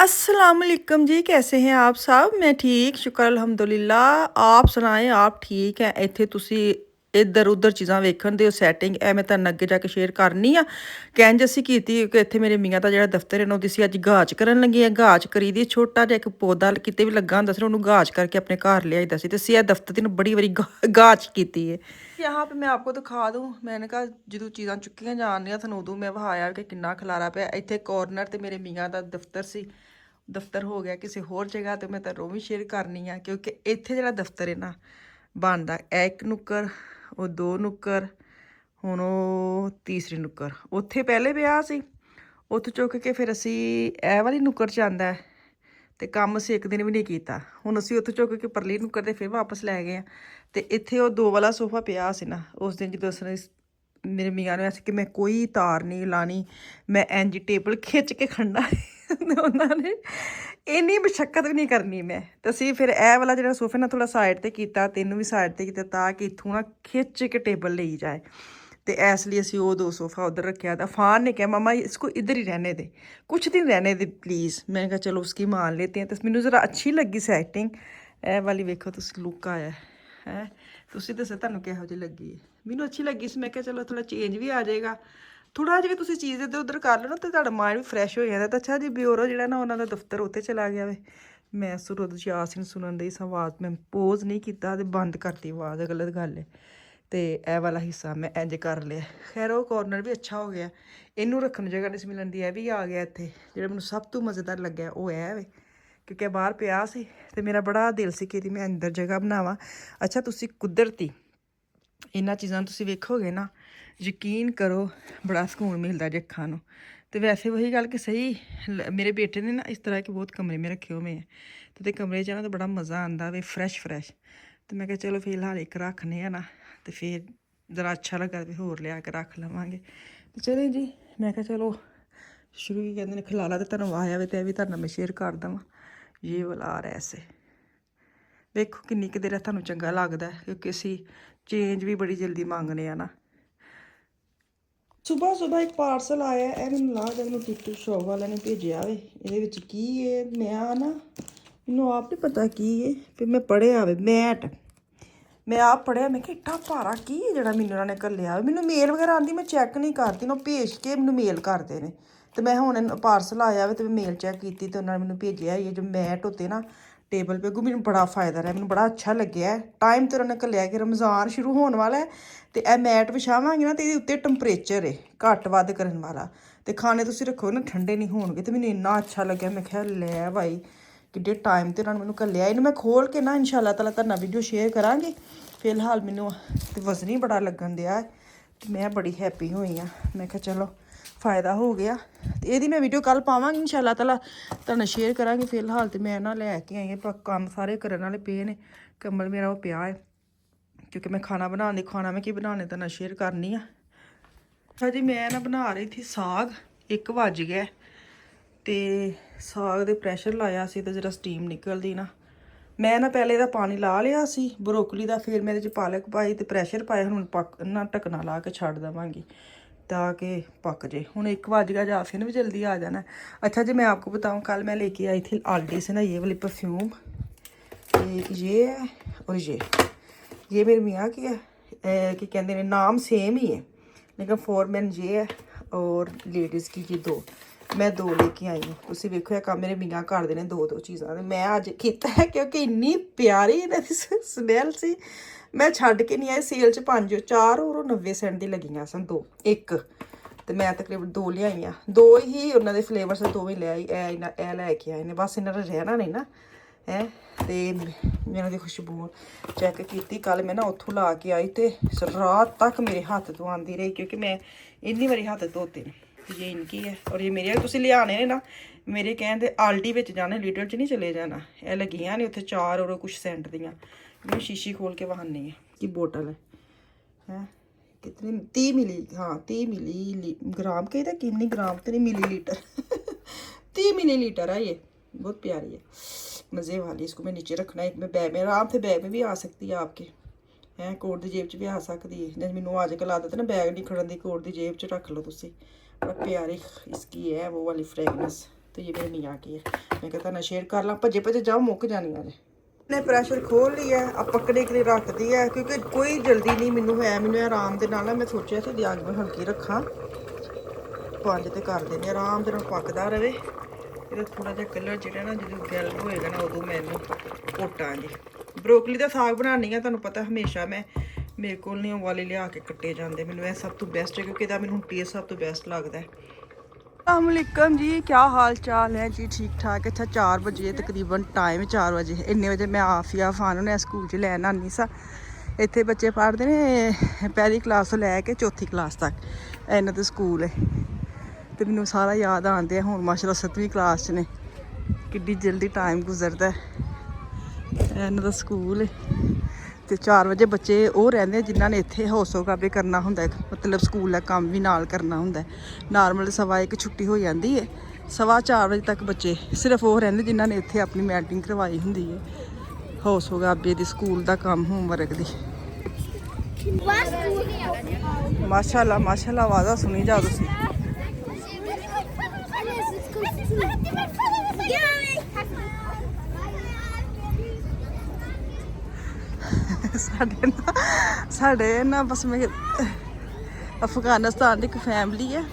अस्सलाम वालेकुम जी, कैसे हैं आप सब? मैं ठीक, शुक्र अल्हम्दुलिल्लाह। आप सुनाएं, आप ठीक हैं? ਇੱਥੇ ਤੁਸੀਂ ਇੱਧਰ ਉੱਧਰ ਚੀਜ਼ਾਂ ਵੇਖਣ ਦੇ ਸੈਟਿੰਗ ਐ ਮੈਂ ਤੁਹਾਨੂੰ ਅੱਗੇ ਜਾ ਕੇ ਸ਼ੇਅਰ ਕਰਨੀ ਆ। ਕਹਿੰਜ ਅਸੀਂ ਕੀਤੀ ਕਿ ਇੱਥੇ ਮੇਰੇ ਮੀਆਂ ਦਾ ਜਿਹੜਾ ਦਫ਼ਤਰ ਹੈ ਨਾ ਉਹਦੀ ਸੀ ਅੱਜ ਗਾਚ ਕਰਨ ਲੱਗੀ ਆ। ਗਾਚ ਕਰੀ ਦੀ ਛੋਟਾ ਜਿਹਾ ਇੱਕ ਪੌਦਾ ਕਿਤੇ ਵੀ ਲੱਗਾ ਹੁੰਦਾ ਸੀ ਉਹਨੂੰ ਗਾਚ करके अपने घर लियाईदा सी। ते ਅਸੀਂ ਇਹ ਦਫ਼ਤਰ ਦੀ ਬੜੀ ਵਾਰੀ ਗਾਚ ਕੀਤੀ है। यहाँ पे मैं आपको दिखा दूँ, मैंने कहा जो चीज़ां चुक्कियां जान रही थानू उदों मैं वहाया कि किन्ना खलारा पिया। इत्थे कॉर्नर ते मेरे मियाँ दा दफ्तर सी, दफ्तर हो गया किसी होर जगह तो मैं तुहानू भी शेयर करनी आ क्योंकि इत्थे जिहड़ा दफ्तर है ना बनदा एक नुक्कर ਉਹ 2 ਨੁੱਕਰ ਹੁਣ ਉਹ ਤੀਸਰੀ ਨੁੱਕਰ ਉੱਥੇ ਪਹਿਲੇ ਪਿਆ ਸੀ। ਉੱਥੇ ਚੁੱਕ ਕੇ ਫਿਰ ਅਸੀਂ ਇਹ ਵਾਲੀ ਨੁੱਕਰ 'ਚ ਆਂਦਾ ਤੇ ਕੰਮ ਅਸੀਂ ਇੱਕ ਦਿਨ ਵੀ ਨਹੀਂ ਕੀਤਾ। ਹੁਣ ਅਸੀਂ ਉੱਥੇ ਚੁੱਕ ਕੇ ਪਰਲੀ ਨੁੱਕਰ ਤੇ ਫਿਰ ਵਾਪਸ ਲੈ ਗਏ ਆ। ਤੇ ਇੱਥੇ ਉਹ 2 ਵਾਲਾ ਸੋਫਾ ਪਿਆ ਸੀ ਨਾ ਉਸ ਦਿਨ ਜਦੋਂ ਉਸਨੇ ਮੇਰੇ ਮੀਆਂ ਨੂੰ ਐਸੀ ਕਿ ਮੈਂ ਕੋਈ ਤਾਰ ਨਹੀਂ ਲਾਣੀ, ਮੈਂ ਇੰਜ ਟੇਬਲ ਖਿੱਚ ਕੇ ਖੜਨਾ। ਉਹਨਾਂ ਨੇ ਇੰਨੀ ਮੁਸ਼ੱਕਤ ਵੀ ਨਹੀਂ ਕਰਨੀ ਮੈਂ ਤੇ ਅਸੀਂ ਫਿਰ ਇਹ ਵਾਲਾ ਜਿਹੜਾ ਸੋਫਾ ਨਾ ਥੋੜਾ ਸਾਈਡ ਤੇ ਕੀਤਾ, ਤੈਨੂੰ ਵੀ ਸਾਈਡ ਤੇ ਕੀਤਾ ਤਾਂ ਕਿ ਇੱਥੋਂ ਨਾ ਖਿੱਚ ਕੇ ਟੇਬਲ ਲਈ ਜਾਏ। तो इसलिए असी वो 2 सोफ़ा उधर रखे था। फ़ान ने कहा मम्मा इसको इधर ही रहने दे, कुछ दिन रहने दे प्लीज़। मैंने कहा चलो उसकी मान लेते हैं। तो मैंने ज़रा अच्छी लगी सैटिंग ए वाली, वेखो तुम लुक आया है तुम दसो तुहानू किहो जी लगी है। मैनू अच्छी लगी सी, मैं कहा चलो थोड़ा चेंज भी आ जाएगा, थोड़ा जिहा तुम चीज़ इधर उधर कर लो ना तो तुहाडा माइंड भी फ्रैश हो जाता। तो अच्छा जी ब्यूरो जिहड़ा ना उन्होंने दफ्तर उत्ते चला गया वे। मैं सुरद यासीन सुनन दी आवाज़ मैं पोज नहीं किया तो बंद करती आवाज़, गलत गल है। तो यह वाला हिस्सा मैं इंज कर लिया। खैर वो कॉर्नर भी अच्छा हो गया, इनू रखने जगह नहीं मिलन दी, भी आ गया इत्थे। जो मैं सब तो मज़ेदार लग्या वो है वे क्योंकि बाहर पिया सी ते मेरा बड़ा दिल सी कि मैं अंदर जगह बनावा। अच्छा तुसी कुदरती इन्हां चीज़ां तुसी वेखोगे ना यकीन करो बड़ा सुकून मिलता जे अखां नूं। तो वैसे वही गल कि सही मेरे बेटे ने ना इस तरह के बहुत कमरे में रखे हुए हैं तो कमरे च ना तो बड़ा मज़ा आंदा वे फ्रैश। तो मैं कहा चलो फिलहाल एक रखने है ना तो फिर ज़रा अच्छा लगा तो होर लिया के रख लवांगे। तो चले जी मैं कहा चलो शुरू ही कहते हैं खिलाला तो तुहानू आया वे तो भी तुहाडे नाल मैं शेयर कर देवां। ये वाला आ रहा ऐसे देखो किन्नी क देर तुहानू चंगा लगदा है क्योंकि असी चेंज भी बड़ी जल्दी मंगने आ ना। सुबह एक पार्सल आया है मैनू ला जब मैं टिकट शॉप वाले ने भेजिया वे। ये की है नया ना मैनू आप नहीं पता की है, फिर मैं पढ़िया वे मैट मैं आप पढ़िया मैं कि इट्टा भारा की है जो मैनू उन्होंने घल्लिया। मैनू मेल वगैरह आती मैं चैक नहीं करती ना भेज के मैनू मेल करते हैं। तो मैं हुण पार्सल आया वे तो मैं मेल चैक की तो उन्होंने मैनू भेजिया ये जो मैट होते ना टेबल पे मैनू बड़ा फ़ायदा रहा, मैनू बड़ा अच्छा लग्या है। टाइम तो उन्होंने घल्लिया कि रमज़ान शुरू होने वाला है तो यह मैट विछावांगे ना तो ये उत्ते टंपरेचर है घट वध करने वाला तो खाने तुसीं रखो ना ठंडे नहीं होणगे। तो मैनू इन्ना अच्छा लग्या मैं क्या लै भाई कि टाइम तो उन्होंने मैनू घल्लिया। इन्हूं मैं खोल के ना इंशाअल्लाह ताला तुहाडे नाल वीडियो शेयर करांगी। फिलहाल मैनू तो वजन ही बड़ा लगन दिया तो मैं बड़ी हैप्पी हुई हाँ। मैं क्या चलो फ़ायदा हो गया तो यदी मैं वीडियो कल पावांगी इंशाअल्लाह ताला तुहानू शेयर करांगी। फिलहाल तो मैं ना लैके आई हाँ काम सारे करने वाले पे ने, कम्बल मेरा वो पिया है क्योंकि मैं खाना बनाने खाना मैं की बनाने तुहानू शेयर करनी हाँ। अच्छा जी मैं ना बना रही थी साग, 1 बज गया तो साग दे प्रैशर लाया सी तो जरा स्टीम निकलदी ना मैं ना पहले ਇਹਦਾ पानी ला लिया सी ब्रोकली का, फिर मैं पालक पाई तो प्रैशर पाया। हुण पक ना ढकना ला के छड्ड देवांगी ताकि पक जाए। हुण 1 बज गया जाफिन भी जल्दी आ जाना। अच्छा जी मैं आपको बताऊं कल मैं लेके आई थी आल्डी से ना ये वाली परफ्यूम, ये है और ये मेरे मियाँ की है कि कहते हैं नाम सेम ही है लेकिन फॉरमैन ये है और लेडीज़ की ये 2 मैं 2 लेके आई हूँ। तुसीं वेखो काम मेरे मियाँ करते हैं 2 चीज़ां मैं अज किया है क्योंकि इन्नी प्यारी इन्हां स्मैल सी मैं छड्ड के नहीं आई। सेल च 5 4 और 90 सेंट दी लगियां सन 2 1 तो मैं तकरीबन 2 लियाई हाँ। 2 ही उन्होंने फ्लेवर से 2 ही ले आई ए लैके आए ने बस इन्होंने रहना नहीं ना है। तो मैं उन्होंने खुशबू चैक की कल मैं ना उत्थों ला के आई तो रात तक मेरे हाथ तो आती रही क्योंकि मैं इन्नी बारी हाथ धोते हैं। ये इनकी है और ये मेरे तुसीं लियाने ने ना मेरे कहते आल्डी विच जाने लीडर च नहीं चले जाना। यह लगियां ने उत्थे 4 और कुछ सेंट दियाँ। मैं शीशी खोल के बहानी है कि बोतल है कितनी 30 मिली, हाँ 30 मिली ग्राम के कितनी ग्राम तो नहीं मिली लीटर 30 मिली लीटर है ये, बहुत प्यारी है मज़े वाली। इसको मैं नीचे रखना है, मैं बैग में आराम से बैग में भी आ सकती है आपके हैं, कोट की जेब च भी आ सकती है। जैसे मैनू अजकल आदत है ना बैग नहीं खड़न की, कोट की जेब च रख लो तुसीं। बड़ा प्यारी इसकी है वो वाली फ्रेगनेंस। तो ये मेरे मियाँ की है। मैं कहता ना शेयर कर ला, भजे भजे जाओ मुक जानियां ने। ने प्रैशर खोल लिया, अब पकने के लिए रख दी है क्योंकि कोई जल्दी नहीं मैनू है, मैनू आराम के नाल मैं सोचा कि अग मैं हल्की रखा 5 ते कर देने आराम से पकता रहे। ये थोड़ा जहा कलर जो ना जो गैल होएगा ना उदों मैं घोटांगी। ब्रोकली का साग बनानी है, तुहानूं पता हमेशा मैं मेरे को नहीं वाले लिया के कट्टे जाते, मैनूं यह सब तो बेस्ट है क्योंकि मैनूं टेस्ट सब तो बेस्ट लगता है। अस्सलामुअलैकुम जी, क्या हाल चाल है जी? ठीक ठाक। अच्छा 4 बजे तकरीबन टाइम 4 बजे इन्ने बजे मैं आफिया फान ने स्कूल च लैन आनी सा। इत्थे बच्चे पढ़ते ने पहली क्लास तो लैके 4थी क्लास तक इन्हां दा स्कूल है। तो मैनूं सारा याद आंदे हुण माशाअल्लाह 7वीं क्लास च ने, किड्डी जल्दी टाइम गुजरदा है। इन्हां दा स्कूल है तो 4 बजे बच्चे वो रहंदे जिन्होंने इत्थे हौसो काबे करना हुंदा, मतलब स्कूल का काम भी नाल करना हुंदा। नॉर्मल 1:15 छुट्टी हो जाती है, 4:15 बजे तक बच्चे सिर्फ वो रहंदे जिन्होंने इत्थे अपनी मैटिंग करवाई हुंदी है हौसो काबे दी, स्कूल का काम, होमवर्क दी। माशाअल्लाह माशाअल्लाह आवाज़ा सुनी जाओ तुसीं। साढ़े ना बस मैं अफगानिस्तान की एक फैमिली है,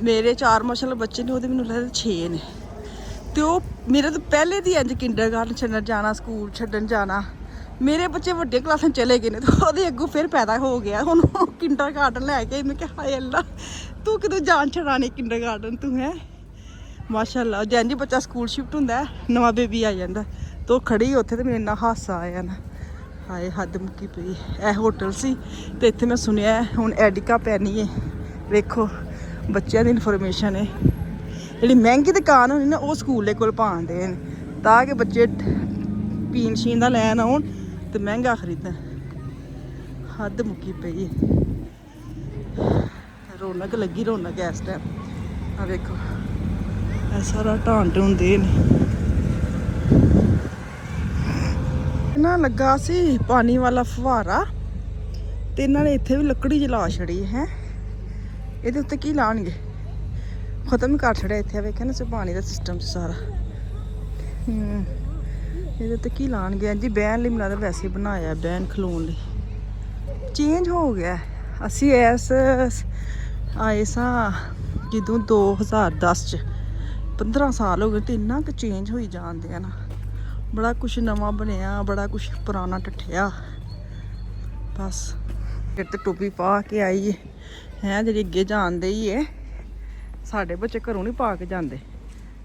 मेरे 4 माशाअल्लाह बच्चे ने, वो मैनूं लगदा 6 ने। तो मेरे तो पहले दी इंज किंडर गार्डन छड्डन जाना, स्कूल छड्डन जाना। मेरे बच्चे वड्डे क्लासां चले गए ने तो वो अगों फिर पैदा हो गया हुण किंडर गार्डन लैके। मैं क्या हाय अल्लाह तू कितों जान छड़ानी किंडर गार्डन तू है। माशाअल्लाह जैन जी बच्चा स्कूल शिफ्ट होंदा है नवा बेबी आ जाता तो खड़ी उत्थे तो मेरे इन्ना हासा आया ना, हाए हद मुक्की पई। ए होटल सी ते इत्थे मैं सुनिया हुण एडिका पैनी है। वेखो बच्चों की इनफॉर्मेशन है, जी महंगी दुकान होनी ना वो स्कूल कोल पांदे न ताकि बच्चे पीन शीन का लैन आउन तो महंगा खरीदन। हद मुक्की पई है, रौनक लगी रौनक इस टाइम। आ वेखो सारा ढान ढूंदे ना लगा सी पानी वाला फुहारा तो इन्होंने इत्थे भी लकड़ी जला छड़ी है। ये उत्ते की लाणगे, खत्म ही कर छड़िया इत्थे। वेखे ना पानी का सिस्टम सारा ये उत्ते की लाणगे जी। बहन लई मिला वैसे बनाया, बहन खलोन लई चेंज हो गया। असी इस आए सा जदों 2010 च 15 साल हो गए तो इन्ना कि चेंज होई जाते हैं ना, बड़ा कुछ नवा बनया, बड़ा कुछ पुराना टट्ठिया। बस फिर तो टोपी पा के आई है जी अगे जान दे ही है। साढ़े बच्चे घरों नहीं पा के जाते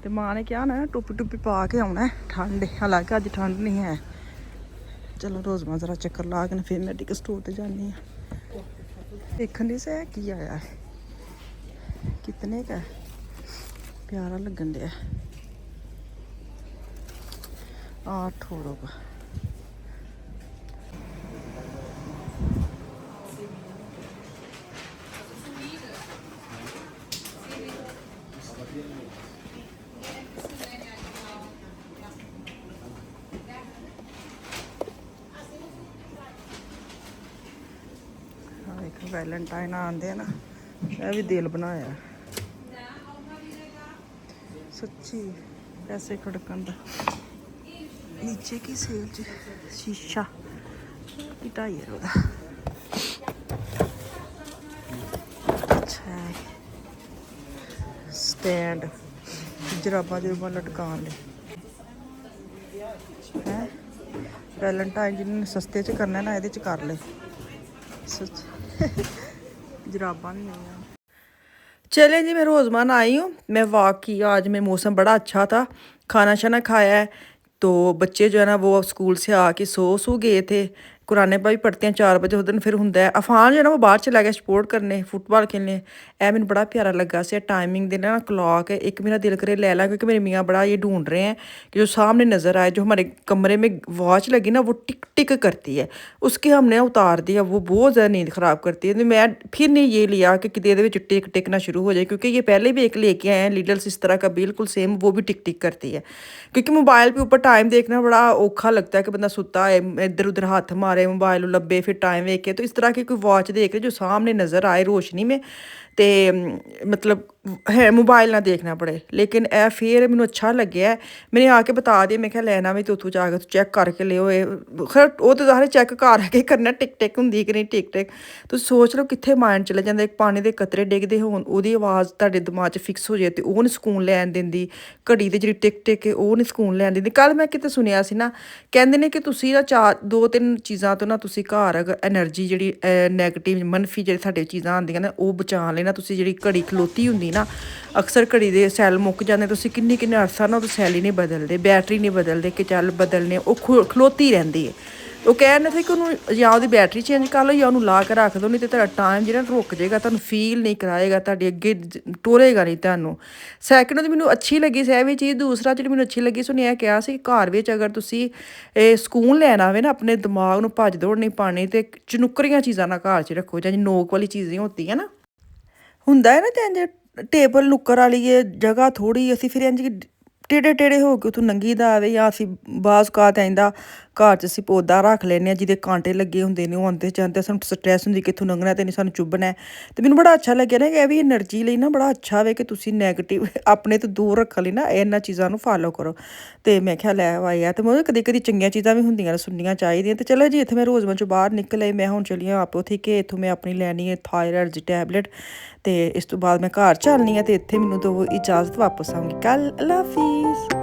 तो माँ ने कहा ना टोपी टुपी पा के आना है, ठंड है। हालांकि अज ठंड नहीं है। चलो रोज़मा ज़रा चक्कर ला के फिर मेडिकल स्टोर पर जानी है। देखने से की आया है, कितने का प्यारा लगन दिया 8 का। वैलेंटाइन आते ना, यह भी दिल बनाया सच्ची पैसे खड़कन का। नीचे की सेल च शीशा 2.5 का। अच्छा स्टैंड जराबा जुराबा लटकान ले है। वैलेंटाइन जिन्होंने सस्ते च करना ना ये कर ले सच जराबा नहीं है। चले जी मैं रोज़मान आई हूँ, मैं वॉक की आज। में मौसम बड़ा अच्छा था, खाना शाना खाया है तो बच्चे जो है ना वो स्कूल से आके सो गए थे। कुराने भी पढ़ते हैं 4 बजे उस दिन फिर होंगे। अफान जो है ना वो बाहर चला गया स्पोर्ट करने, फुटबॉल खेलने। ए मैंने बड़ा प्यारा लगा से टाइमिंग देना ना क्लॉक है। एक मेरा दिल करे ले ला क्योंकि मेरे मियाँ बड़ा ये ढूंढ रहे हैं कि जो सामने नज़र आए। जो हमारे कमरे में वॉच लगी ना वो टिक टिक करती है, उसके हमने उतार दिया, वो बहुत ज़्यादा नींद ख़राब करती है। तो मैं फिर नहीं ये लिया कि कितने ये टिक टिकना शुरू हो जाए, क्योंकि ये पहले भी एक लेके आए हैं लीडल्स इस तरह का बिल्कुल सेम, वो भी टिक टिक करती है। क्योंकि मोबाइल पे ऊपर टाइम देखना बड़ा औखा लगता है कि बंदा सुता है इधर उधर हाथ मारे मोबाइल लब्बे फिर टाइम देखे। तो इस तरह की कोई वॉच देख रहे जो सामने नज़र आए रोशनी में ਤੇ ਮਤਲਬ ਹੈ ਮੋਬਾਈਲ ਨਾ ਦੇਖਣਾ ਪੜੇ। ਲੇਕਿਨ ਇਹ ਫਿਰ ਮੈਨੂੰ ਅੱਛਾ ਲੱਗਿਆ, ਮੈਨੇ ਆ ਕੇ ਬਤਾ ਦਿਆ, ਮੈਂ ਕਿਹਾ ਲੈਣਾ ਵੀ ਤੇ ਉੱਥੋਂ ਜਾ ਕੇ ਚੈੱਕ ਕਰਕੇ ਲਿਓ। ਇਹ ਖੈਰ ਉਹ ਤਾਂ ਸਾਰੇ ਚੈੱਕ ਘਰ ਆ ਕੇ ਕਰਨਾ ਟਿਕ ਟਿਕ ਹੁੰਦੀ ਕਿ ਨਹੀਂ ਟਿਕ ਟਿਕ। ਤੁਸੀਂ ਸੋਚ ਲਓ ਕਿੱਥੇ ਮਾਇੰਡ ਚਲੇ ਜਾਂਦਾ, ਇੱਕ ਪਾਣੀ ਦੇ ਕਤਰੇ ਡਿੱਗਦੇ ਹੋਣ ਉਹਦੀ ਆਵਾਜ਼ ਤੁਹਾਡੇ ਦਿਮਾਗ 'ਚ ਫਿਕਸ ਹੋ ਜਾਏ ਤੇ ਉਹ ਨਹੀਂ ਸਕੂਨ ਲੈਣ ਦਿੰਦੀ। ਘੜੀ ਦੀ ਜਿਹੜੀ ਟਿਕ ਟਿਕ ਉਹ ਨਹੀਂ ਸਕੂਨ ਲੈਣ ਦਿੰਦੀ। ਕੱਲ੍ਹ ਮੈਂ ਕਿਤੇ ਸੁਣਿਆ ਸੀ ਨਾ, ਕਹਿੰਦੇ ਨੇ ਕਿ ਤੁਸੀਂ ਨਾ 2-3 ਚੀਜ਼ਾਂ ਤੋਂ ਨਾ ਤੁਸੀਂ ਘਰ ਅਗਰ ਐਨਰਜੀ ਜਿਹੜੀ ਨੈਗੇਟਿਵ ਮੰਨਫੀ ਜਿਹੜੀ ਸਾਡੇ ਚੀਜ਼ਾਂ ਆਉਂਦੀਆਂ ਨੇ ਉਹ ਬਚਾ ਲੈਣਾ। ਤੁਸੀਂ ਜਿਹੜੀ ਘੜੀ ਖਲੋਤੀ ਹੁੰਦੀ ਨਾ, ਅਕਸਰ ਘੜੀ ਦੇ ਸੈੱਲ ਮੁੱਕ ਜਾਂਦੇ, ਤੁਸੀਂ ਕਿੰਨੇ ਅਰਸਾ ਨਾਲ ਉਹ ਸੈੱਲ ਹੀ ਨਹੀਂ ਬਦਲਦੇ, ਬੈਟਰੀ ਨਹੀਂ ਬਦਲਦੇ ਕਿ ਚੱਲ ਬਦਲਨੇ, ਉਹ ਖਲੋਤੀ ਰਹਿੰਦੀ ਹੈ। ਉਹ ਕਹਿੰਦੇ ਸੀ ਕਿ ਉਹਨੂੰ ਜਾਂ ਉਹਦੀ ਬੈਟਰੀ ਚੇਂਜ ਕਰ ਲਓ ਜਾਂ ਉਹਨੂੰ ਲਾ ਕੇ ਰੱਖ ਦਿਓ, ਨਹੀਂ ਤੇ ਤੁਹਾਡਾ ਟਾਈਮ ਜਿਹੜਾ ਰੁਕ ਜਾਏਗਾ, ਤੁਹਾਨੂੰ ਫੀਲ ਨਹੀਂ ਕਰਾਏਗਾ, ਤੁਹਾਡੇ ਅੱਗੇ ਟੋਰੇਗਾ ਨਹੀਂ ਤੁਹਾਨੂੰ। ਸੈਕਿੰਡ ਉਹਦੀ ਮੈਨੂੰ ਅੱਛੀ ਲੱਗੀ ਸੀ ਇਹ ਵੀ ਚੀਜ਼। ਦੂਸਰਾ ਜਿਹੜੀ ਮੈਨੂੰ ਅੱਛੀ ਲੱਗੀ ਸੀ, ਉਹਨੇ ਇਹ ਕਿਹਾ ਸੀ ਕਿ ਘਰ ਵਿੱਚ ਅਗਰ ਤੁਸੀਂ ਇਹ ਸਕੂਨ ਲੈਣਾ ਹੋਵੇ ਨਾ, ਆਪਣੇ ਦਿਮਾਗ ਨੂੰ ਭੱਜ ਦੌੜ ਨਹੀਂ ਪਾਣੀ, ਤੇ ਚਨੁੱਕਰੀਆਂ ਚੀਜ਼ਾਂ ਨਾ ਘਰ 'ਚ ਰੱਖੋ, ਜਾਂ ਨੋਕ ਵਾਲੀ ਚੀਜ਼ਾਂ ਹੁੰਦੀਆਂ ਨਾ, ਹੁੰਦਾ ਹੈ ਨਾ ਤੇ ਇੰਝ ਟੇਬਲ ਨੁੱਕਰ ਵਾਲੀ ਇਹ ਜਗ੍ਹਾ ਥੋੜ੍ਹੀ, ਅਸੀਂ ਫਿਰ ਇੰਝ ਟੇੜੇ ਟੇੜੇ ਹੋ ਕੇ ਉੱਥੋਂ ਲੰਘੀ ਦਾ ਆਵੇ, ਜਾਂ ਅਸੀਂ ਬਾਜ਼ ਕਾਤ ਆਇੰਦਾ ਘਰ 'ਚ ਅਸੀਂ ਪੌਦਾ ਰੱਖ ਲੈਂਦੇ ਹਾਂ ਜਿਹਦੇ ਕਾਂਟੇ ਲੱਗੇ ਹੁੰਦੇ ਨੇ, ਉਹ ਆਉਂਦੇ ਜਾਂਦੇ ਸਾਨੂੰ ਸਟਰੈਸ ਹੁੰਦੀ ਕਿੱਥੋਂ ਲੰਘਣਾ ਤੇ ਨਹੀਂ ਸਾਨੂੰ ਚੁੱਭਣਾ। ਤੇ ਮੈਨੂੰ ਬੜਾ ਅੱਛਾ ਲੱਗਿਆ ਨਾ ਕਿ ਇਹ ਵੀ ਐਨਰਜੀ ਲਈ ਨਾ ਬੜਾ ਅੱਛਾ ਵੇ ਕਿ ਤੁਸੀਂ ਨੈਗੇਟਿਵ ਆਪਣੇ ਤੋਂ ਦੂਰ ਰੱਖਣ ਲਈ ਨਾ ਇਹਨਾਂ ਚੀਜ਼ਾਂ ਨੂੰ ਫਾਲੋ ਕਰੋ। ਤੇ ਮੈਂ ਕਿਹਾ ਲੈ ਆਇਆ ਤੇ ਮੈਂ ਕਦੇ ਕਦੀ ਚੰਗੀਆਂ ਚੀਜ਼ਾਂ ਵੀ ਹੁੰਦੀਆਂ ਨੇ, ਸੁਣਨੀਆਂ ਚਾਹੀਦੀਆਂ। ਤੇ ਚਲੋ ਜੀ, ਇੱਥੇ ਮੈਂ ਰੋਜ਼ਮਰ 'ਚੋਂ ਬਾਹਰ ਨਿਕਲ ਆਈ, ਮੈਂ ਹੁਣ ਚੱਲੀ ਹਾਂ ਆਪ ਉੱਥੇ ਕਿ ਇੱਥੋਂ ਮੈਂ ਆਪਣੀ ਲੈਣੀ ਹੈ ਥਾਇਰਾਇਡ ਦੀ ਟੈਬਲੇਟ, ਤੇ ਇਸ ਤੋਂ ਬਾਅਦ ਮੈਂ ਘਰ ਚੱਲਣੀ ਆ। ਤੇ ਇੱਥੇ ਮੈਨੂੰ ਦੋ ਇਜਾਜ਼ਤ, ਵਾਪਸ ਆਊਂਗੀ ਕੱਲ੍ਹ। ਅੱਲਾ ਹਾਫਿਜ਼।